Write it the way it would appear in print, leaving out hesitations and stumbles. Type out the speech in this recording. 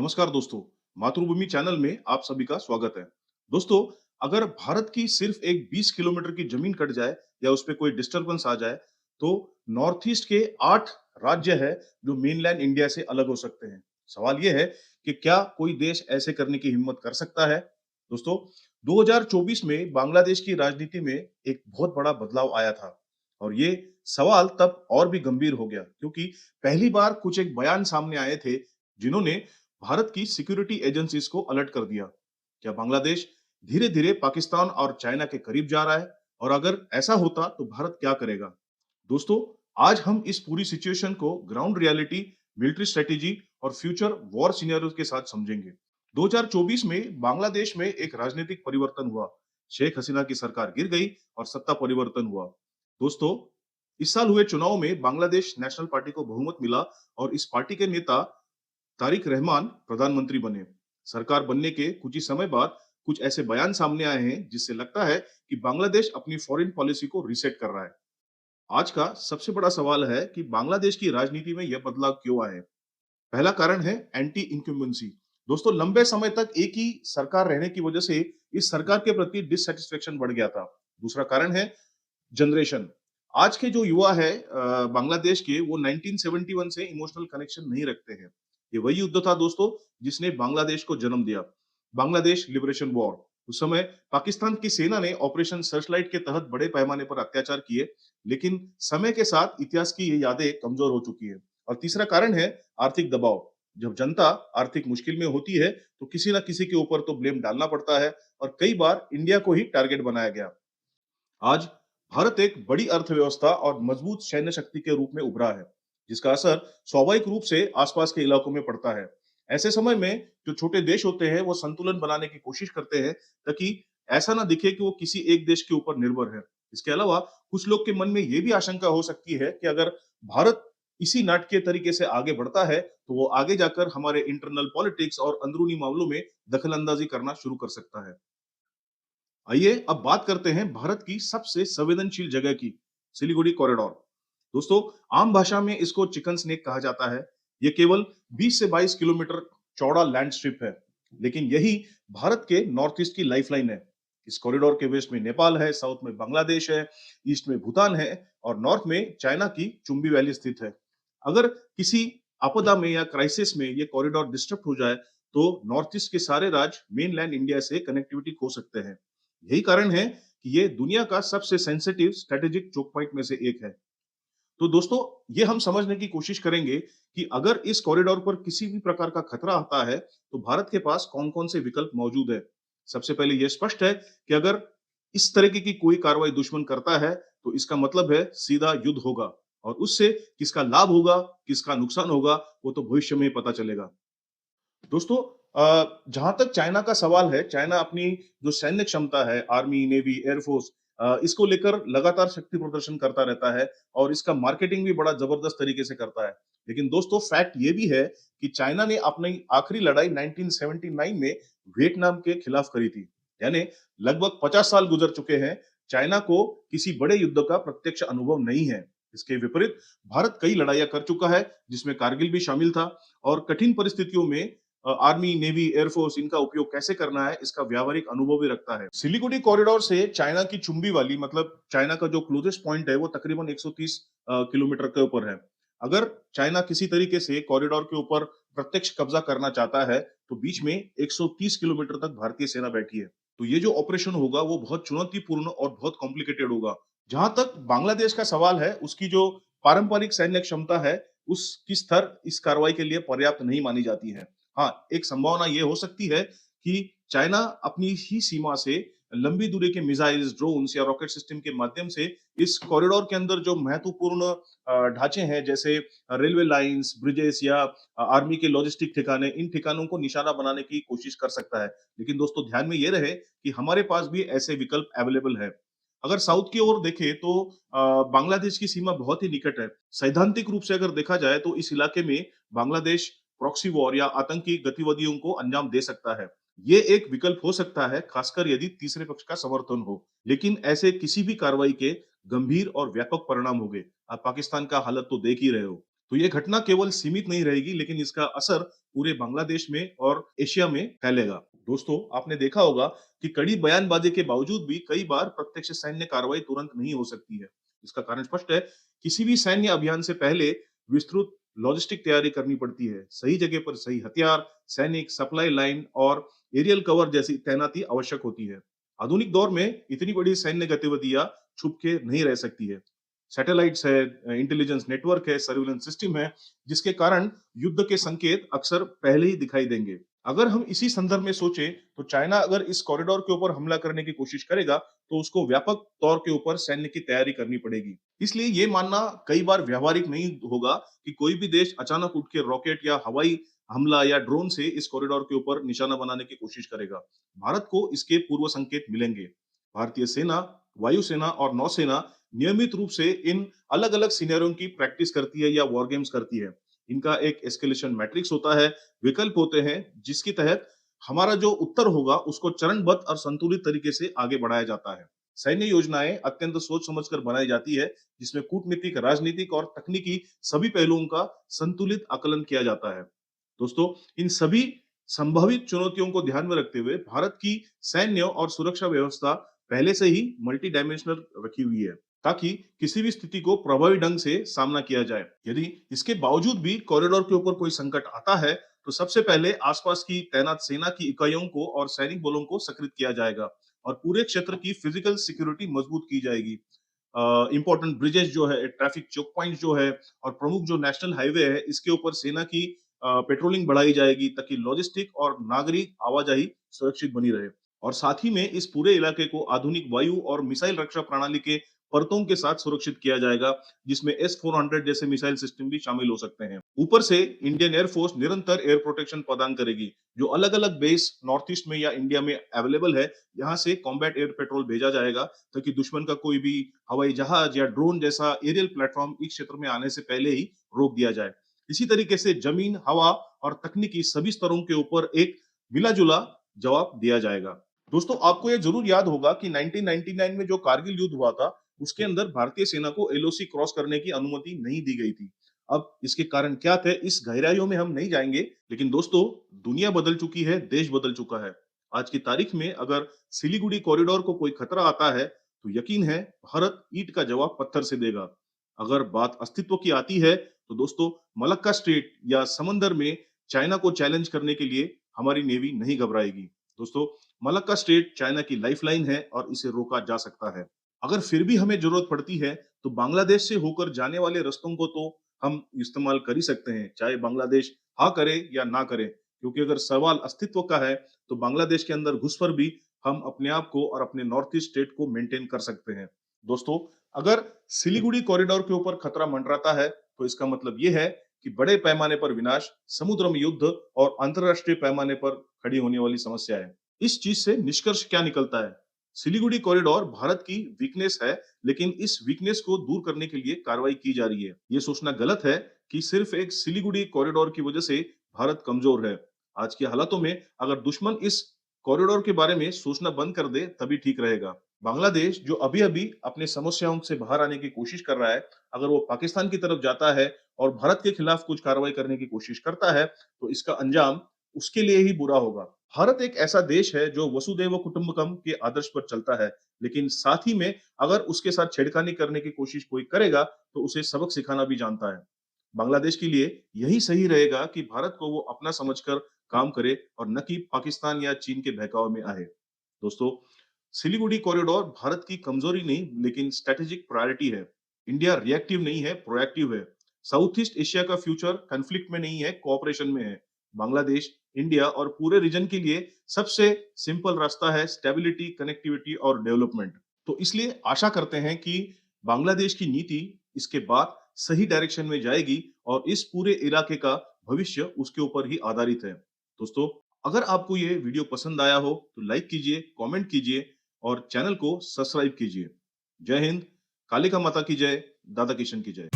नमस्कार दोस्तों, मातृभूमि चैनल में आप सभी का स्वागत है। दोस्तों, अगर भारत की सिर्फ एक 20 किलोमीटर की जमीन कट जाए या उस पे कोई डिस्टरबेंस आ जाए, तो नॉर्थ ईस्ट के 8 राज्य है जो मेनलैंड इंडिया से अलग हो सकते हैं। सवाल ये है कि क्या कोई देश ऐसे करने की हिम्मत कर सकता है? दोस्तों, 2024 में बांग्लादेश की राजनीति में एक बहुत बड़ा बदलाव आया था और ये सवाल तब और भी गंभीर हो गया क्योंकि पहली बार कुछ एक बयान सामने आए थे जिन्होंने भारत की सिक्योरिटी एजेंसीज को अलर्ट कर दिया। क्या बांग्लादेश धीरे धीरे पाकिस्तान और चाइना के करीब जा रहा है? और अगर ऐसा होता तो भारत क्या करेगा? दोस्तों, आज हम इस पूरी सिचुएशन को ग्राउंड रियलिटी, मिलिट्री स्ट्रेटेजी और फ्यूचर वॉर सिनेरियोज के साथ समझेंगे। 2024 में बांग्लादेश में एक राजनीतिक परिवर्तन हुआ। शेख हसीना की सरकार गिर गई और सत्ता परिवर्तन हुआ। दोस्तों, इस साल हुए चुनाव में बांग्लादेश नेशनल पार्टी को बहुमत मिला और इस पार्टी के नेता तारिक रहमान प्रधानमंत्री बने। सरकार बनने के कुछ ही समय बाद कुछ ऐसे बयान सामने आए हैं जिससे लगता है कि बांग्लादेश अपनी फॉरेन पॉलिसी को रीसेट कर रहा है। आज का सबसे बड़ा सवाल है कि बांग्लादेश की राजनीति में यह बदलाव क्यों आए। पहला कारण है एंटी इंक्यूमेंसी। दोस्तों, लंबे समय तक एक ही सरकार रहने की वजह से इस सरकार के प्रति डिससेटिस्फेक्शन बढ़ गया था। दूसरा कारण है जनरेशन। आज के जो युवा है बांग्लादेश के, वो 1971 से इमोशनल कनेक्शन नहीं रखते हैं। ये वही युद्ध था दोस्तों जिसने बांग्लादेश को जन्म दिया, बांग्लादेश लिबरेशन वॉर। उस समय पाकिस्तान की सेना ने ऑपरेशन सर्चलाइट के तहत बड़े पैमाने पर अत्याचार किए, लेकिन समय के साथ इतिहास की ये यादें कमजोर हो चुकी है। और तीसरा कारण है आर्थिक दबाव। जब जनता आर्थिक मुश्किल में होती है तो किसी ना किसी के ऊपर तो ब्लेम डालना पड़ता है और कई बार इंडिया को ही टारगेट बनाया गया। आज भारत एक बड़ी अर्थव्यवस्था और मजबूत सैन्य शक्ति के रूप में उभरा है, जिसका असर स्वाभाविक रूप से आसपास के इलाकों में पड़ता है। ऐसे समय में जो छोटे देश होते हैं वो संतुलन बनाने की कोशिश करते हैं ताकि ऐसा ना दिखे कि वो किसी एक देश के ऊपर निर्भर है। इसके अलावा कुछ लोग के मन में ये भी आशंका हो सकती है कि अगर भारत इसी नाटकीय तरीके से आगे बढ़ता है तो वो आगे जाकर हमारे इंटरनल पॉलिटिक्स और अंदरूनी मामलों में दखल अंदाजी करना शुरू कर सकता है। आइए अब बात करते हैं भारत की सबसे संवेदनशील जगह की, सिलीगुड़ी कॉरिडोर। दोस्तों, आम भाषा में इसको चिकन स्नेक कहा जाता है। ये केवल 20 से 22 किलोमीटर चौड़ा लैंड स्ट्रिप है, लेकिन यही भारत के नॉर्थ ईस्ट की लाइफलाइन है। इस कॉरिडोर के वेस्ट में नेपाल है, साउथ में बांग्लादेश है, ईस्ट में भूटान है और नॉर्थ में चाइना की चुंबी वैली स्थित है। अगर किसी आपदा में या क्राइसिस में ये कॉरिडोर डिस्टर्ब हो जाए तो नॉर्थ ईस्ट के सारे राज्य मेनलैंड इंडिया से कनेक्टिविटी खो सकते हैं। यही कारण है कि ये दुनिया का सबसे सेंसिटिव स्ट्रेटेजिक चोक पॉइंट में से एक है। तो दोस्तों, ये हम समझने की कोशिश करेंगे कि अगर इस कॉरिडोर पर किसी भी प्रकार का खतरा आता है तो भारत के पास कौन-कौन से विकल्प मौजूद है। सबसे पहले यह स्पष्ट है कि अगर इस तरीके की कोई कार्रवाई दुश्मन करता है तो इसका मतलब है सीधा युद्ध होगा और उससे किसका लाभ होगा, किसका नुकसान होगा, वो तो भविष्य में पता चलेगा। दोस्तों, जहां तक चाइना का सवाल है, चाइना अपनी जो सैन्य क्षमता है, आर्मी, नेवी, एयरफोर्स, इसको लेकर लगातार शक्ति प्रदर्शन करता रहता है और इसका मार्केटिंग भी बड़ा जबरदस्त तरीके से करता है। लेकिन दोस्तों, फैक्ट ये भी है कि चाइना ने अपनी आखिरी लड़ाई 1979 में वियतनाम के खिलाफ करी थी। यानी लगभग 50 साल गुजर चुके हैं। चाइना को किसी बड़े युद्ध का प्रत्यक्ष अनुभव नहीं है। इसके विपरीत भारत कई लड़ाइयां कर चुका है, जिसमें कारगिल भी शामिल था और कठिन परिस्थितियों में आर्मी, नेवी, एयरफोर्स इनका उपयोग कैसे करना है, इसका व्यावहारिक अनुभव भी रखता है। सिलीगुड़ी कॉरिडोर से चाइना की चुंबी वाली, मतलब चाइना का जो क्लोजेस्ट पॉइंट है, वो तकरीबन 130 किलोमीटर के ऊपर है। अगर चाइना किसी तरीके से कॉरिडोर के ऊपर प्रत्यक्ष कब्जा करना चाहता है, तो बीच में 130 किलोमीटर तक भारतीय सेना बैठी है। तो ये जो ऑपरेशन होगा वो बहुत चुनौतीपूर्ण और बहुत कॉम्प्लिकेटेड होगा। जहां तक बांग्लादेश का सवाल है, उसकी जो पारंपरिक सैन्य क्षमता है, उसकी स्तर इस कार्रवाई के लिए पर्याप्त नहीं मानी जाती है। हाँ, एक संभावना ये हो सकती है कि चाइना अपनी ही सीमा से लंबी दूरी के मिसाइल्स, ड्रोन्स या रॉकेट सिस्टम के माध्यम से इस कॉरिडोर के अंदर जो महत्वपूर्ण ढांचे हैं, जैसे रेलवे लाइंस, ब्रिजेस या आर्मी के लॉजिस्टिक ठिकाने, इन ठिकानों को निशाना बनाने की कोशिश कर सकता है। लेकिन दोस्तों, ध्यान में ये रहे कि हमारे पास भी ऐसे विकल्प अवेलेबल है। अगर साउथ की ओर देखें तो बांग्लादेश की सीमा बहुत ही निकट है। सैद्धांतिक रूप से अगर देखा जाए तो इस इलाके में बांग्लादेश प्रॉक्सी वॉर या आतंकी गतिविधियों को अंजाम दे सकता है। ये एक विकल्प हो सकता है, खासकर यदि तीसरे पक्ष का समर्थन हो। लेकिन ऐसे किसी भी कार्रवाई के गंभीर और व्यापक परिणाम होंगे। आप पाकिस्तान का हालत तो देख ही रहे हो। तो ये घटना केवल सीमित नहीं रहेगी, लेकिन इसका असर पूरे बांग्लादेश में और एशिया में फैलेगा। दोस्तों, आपने देखा होगा कि कड़ी बयानबाजी के बावजूद भी कई बार प्रत्यक्ष सैन्य कार्रवाई तुरंत नहीं हो सकती है। इसका कारण स्पष्ट है, किसी भी सैन्य अभियान से पहले विस्तृत लॉजिस्टिक तैयारी करनी पड़ती है। सही जगह पर सही हथियार, सैनिक, सप्लाई लाइन और एरियल कवर जैसी तैनाती आवश्यक होती है। आधुनिक दौर में इतनी बड़ी सैन्य गतिविधियां छुप के नहीं रह सकती है। सैटेलाइट्स है, इंटेलिजेंस नेटवर्क है, सर्विलेंस सिस्टम है, जिसके कारण युद्ध के संकेत अक्सर पहले ही दिखाई देंगे। अगर हम इसी संदर्भ में सोचें, तो चाइना अगर इस कॉरिडोर के ऊपर हमला करने की कोशिश करेगा, तो उसको व्यापक तौर के ऊपर सैन्य की तैयारी करनी पड़ेगी। इसलिए ये मानना कई बार व्यावहारिक नहीं होगा कि कोई भी देश अचानक उठ के रॉकेट या हवाई हमला या ड्रोन से इस कॉरिडोर के ऊपर निशाना बनाने की कोशिश करेगा। भारत को इसके पूर्व संकेत मिलेंगे। भारतीय सेना, वायुसेना और नौसेना नियमित रूप से इन अलग-अलग सिनेरियो की प्रैक्टिस करती है या वॉर गेम्स करती है। इनका एक एस्केलेशन मैट्रिक्स होता है, विकल्प होते हैं, जिसके तहत हमारा जो उत्तर होगा उसको चरणबद्ध और संतुलित तरीके से आगे बढ़ाया जाता है। सैन्य योजनाएं अत्यंत सोच समझकर बनाई जाती है, जिसमें कूटनीतिक, राजनीतिक और तकनीकी सभी पहलुओं का संतुलित आकलन किया जाता है। दोस्तों, इन सभी संभावित चुनौतियों को ध्यान में रखते हुए भारत की सैन्य और सुरक्षा व्यवस्था पहले से ही मल्टी डायमेंशनल रखी हुई है, ताकि किसी भी स्थिति को प्रभावी ढंग से सामना किया जाए। यदि इसके बावजूद भी कॉरिडोर के ऊपर कोई संकट आता है, तो सबसे पहले आसपास की तैनात सेना की इकाइयों को और सैनिक बलों को सक्रिय किया जाएगा और पूरे क्षेत्र की फिजिकल सिक्योरिटी मजबूत की जाएगी। इंपॉर्टेंट ब्रिजेस जो है, ट्रैफिक चौक पॉइंट जो है और प्रमुख जो नेशनल हाईवे है, इसके ऊपर सेना की पेट्रोलिंग बढ़ाई जाएगी, ताकि लॉजिस्टिक और नागरिक आवाजाही सुरक्षित बनी रहे। और साथ ही में इस पूरे इलाके को आधुनिक वायु और मिसाइल रक्षा प्रणाली के परतों के साथ सुरक्षित किया जाएगा, जिसमें S-400 जैसे मिसाइल सिस्टम भी शामिल हो सकते हैं। ऊपर से इंडियन एयरफोर्स निरंतर एयर प्रोटेक्शन प्रदान करेगी, जो अलग-अलग बेस नॉर्थ ईस्ट में या इंडिया में अवेलेबल है। यहाँ से कॉम्बैट एयर पेट्रोल भेजा जाएगा, ताकि दुश्मन का कोई भी हवाई जहाज या ड्रोन जैसा एरियल प्लेटफॉर्म इस क्षेत्र में आने से पहले ही रोक दिया जाए। इसी तरीके से जमीन, हवा और तकनीकी सभी स्तरों के ऊपर एक मिला-जुला जवाब दिया जाएगा। दोस्तों, आपको ये जरूर याद होगा कि 1999 में जो कारगिल युद्ध हुआ था, उसके अंदर भारतीय सेना को एलओसी क्रॉस करने की अनुमति नहीं दी गई थी। अब इसके कारण क्या थे, इस गहराइयों में हम नहीं जाएंगे, लेकिन दोस्तों, दुनिया बदल चुकी है, देश बदल चुका है। आज की तारीख में अगर सिलीगुड़ी कॉरिडोर को कोई खतरा आता है, तो यकीन है भारत ईंट का जवाब पत्थर से देगा। अगर बात अस्तित्व की आती है, तो दोस्तों, मलक्का स्ट्रेट या समंदर में चाइना को चैलेंज करने के लिए हमारी नेवी नहीं घबराएगी। दोस्तों, मलक्का स्ट्रेट चाइना की लाइफलाइन है और इसे रोका जा सकता है। अगर फिर भी हमें जरूरत पड़ती है, तो बांग्लादेश से होकर जाने वाले रास्तों को तो हम इस्तेमाल कर ही सकते हैं, चाहे बांग्लादेश हाँ करे या ना करे। क्योंकि अगर सवाल अस्तित्व का है, तो बांग्लादेश के अंदर घुसकर भी हम अपने आप को और अपने नॉर्थ ईस्ट स्टेट को मेंटेन कर सकते हैं। दोस्तों, अगर सिलीगुड़ी कॉरिडोर के ऊपर खतरा मंडराता है, तो इसका मतलब ये है कि बड़े पैमाने पर विनाश, समुद्र में युद्ध और अंतरराष्ट्रीय पैमाने पर खड़ी होने वाली समस्या है। इस चीज से निष्कर्ष क्या निकलता है? सिलीगुड़ी कॉरिडोर भारत की वीकनेस है, लेकिन इस वीकनेस को दूर करने के लिए कार्रवाई की जा रही है। ये सोचना गलत है कि सिर्फ एक सिलीगुड़ी कॉरिडोर की वजह से भारत कमजोर है। आज के हालातों में अगर दुश्मन इस कॉरिडोर के बारे में सोचना बंद कर दे, तभी ठीक रहेगा। बांग्लादेश जो अभी-अभी अपने समस्याओं से बाहर आने की कोशिश कर रहा है, अगर वो पाकिस्तान की तरफ जाता है और भारत के खिलाफ कुछ कार्रवाई करने की कोशिश करता है, तो इसका अंजाम उसके लिए ही बुरा होगा। भारत एक ऐसा देश है जो वसुधैव कुटुंबकम के आदर्श पर चलता है, लेकिन साथ ही में अगर उसके साथ छेड़खानी करने की कोशिश कोई करेगा, तो उसे सबक सिखाना भी जानता है। बांग्लादेश के लिए यही सही रहेगा कि भारत को वो अपना समझकर काम करे और न कि पाकिस्तान या चीन के बहकावे में आए। दोस्तों, सिलीगुड़ी कॉरिडोर भारत की कमजोरी नहीं, लेकिन स्ट्रेटेजिक प्रायोरिटी है। इंडिया रिएक्टिव नहीं है, प्रोएक्टिव है। साउथ ईस्ट एशिया का फ्यूचर कॉन्फ्लिक्ट में नहीं है, कोऑपरेशन में है। बांग्लादेश, इंडिया और पूरे रीजन के लिए सबसे सिंपल रास्ता है स्टेबिलिटी, कनेक्टिविटी और डेवलपमेंट। तो इसलिए आशा करते हैं कि बांग्लादेश की नीति इसके बाद सही डायरेक्शन में जाएगी और इस पूरे इलाके का भविष्य उसके ऊपर ही आधारित है। दोस्तों, अगर आपको ये वीडियो पसंद आया हो, तो लाइक कीजिए, कमेंट कीजिए और चैनल को सब्सक्राइब कीजिए। जय हिंद, कालिका माता की जय, दादा किशन की जय।